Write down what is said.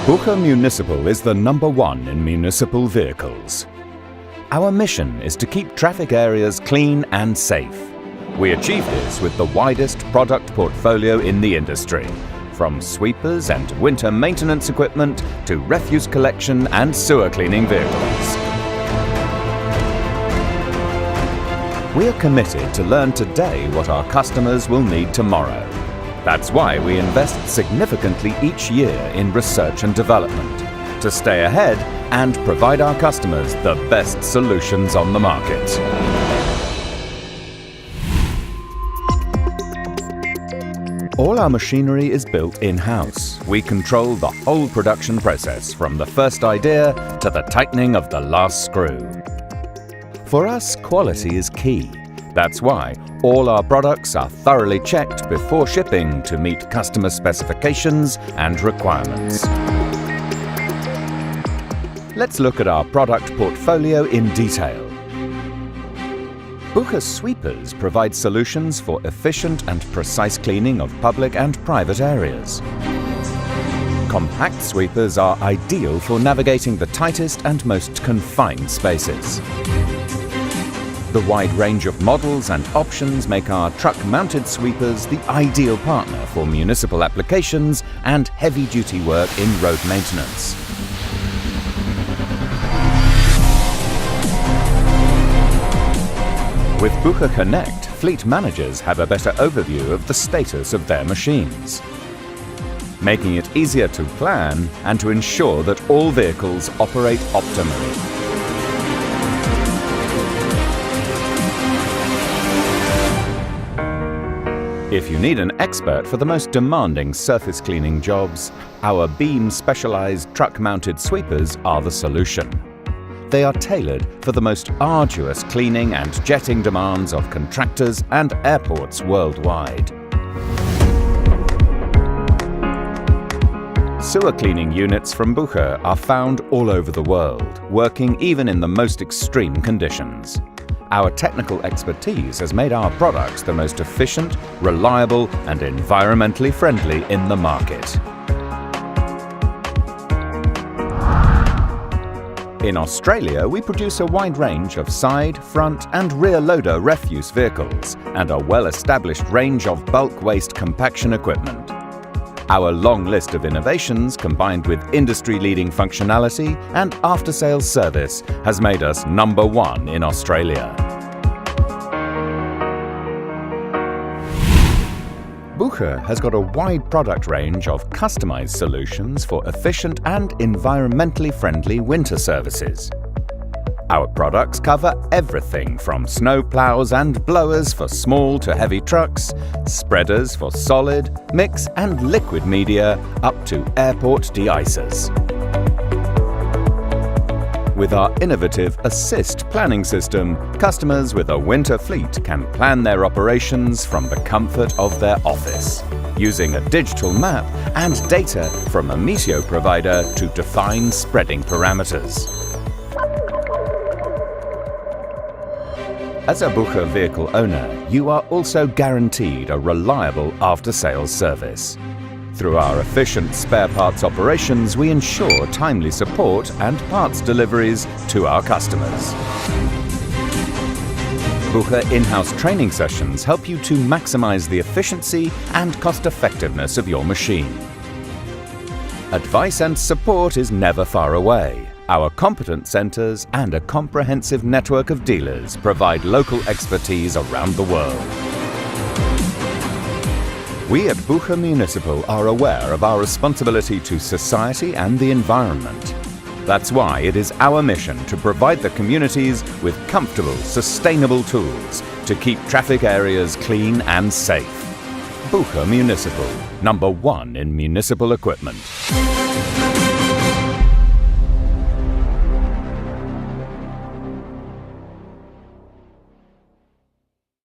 Bucher Municipal is the #1 in municipal vehicles. Our mission is to keep traffic areas clean and safe. We achieve this with the widest product portfolio in the industry, from sweepers and winter maintenance equipment to refuse collection and sewer cleaning vehicles. We are committed to learn today what our customers will need tomorrow. That's why we invest significantly each year in research and development, to stay ahead and provide our customers the best solutions on the market. All our machinery is built in-house. We control the whole production process, from the first idea to the tightening of the last screw. For us, quality is key. That's why all our products are thoroughly checked before shipping to meet customer specifications and requirements. Let's look at our product portfolio in detail. Bucher sweepers provide solutions for efficient and precise cleaning of public and private areas. Compact sweepers are ideal for navigating the tightest and most confined spaces. The wide range of models and options make our truck-mounted sweepers the ideal partner for municipal applications and heavy-duty work in road maintenance. With Bucher Connect, fleet managers have a better overview of the status of their machines, making it easier to plan and to ensure that all vehicles operate optimally. If you need an expert for the most demanding surface cleaning jobs, our beam-specialized truck-mounted sweepers are the solution. They are tailored for the most arduous cleaning and jetting demands of contractors and airports worldwide. Sewer cleaning units from Bucher are found all over the world, working even in the most extreme conditions. Our technical expertise has made our products the most efficient, reliable and environmentally friendly in the market. In Australia, we produce a wide range of side, front and rear loader refuse vehicles and a well-established range of bulk waste compaction equipment. Our long list of innovations, combined with industry-leading functionality and after-sales service, has made us #1 in Australia. Bucher has got a wide product range of customized solutions for efficient and environmentally friendly winter services. Our products cover everything from snow plows and blowers for small to heavy trucks, spreaders for solid, mix and liquid media, up to airport de-icers. With our innovative Assist planning system, customers with a winter fleet can plan their operations from the comfort of their office, using a digital map and data from a meteo provider to define spreading parameters. As a Bucher vehicle owner, you are also guaranteed a reliable after-sales service. Through our efficient spare parts operations, we ensure timely support and parts deliveries to our customers. Bucher in-house training sessions help you to maximize the efficiency and cost-effectiveness of your machine. Advice and support is never far away. Our competence centers and a comprehensive network of dealers provide local expertise around the world. We at Bucher Municipal are aware of our responsibility to society and the environment. That's why it is our mission to provide the communities with comfortable, sustainable tools to keep traffic areas clean and safe. Bucher Municipal, #1 in municipal equipment.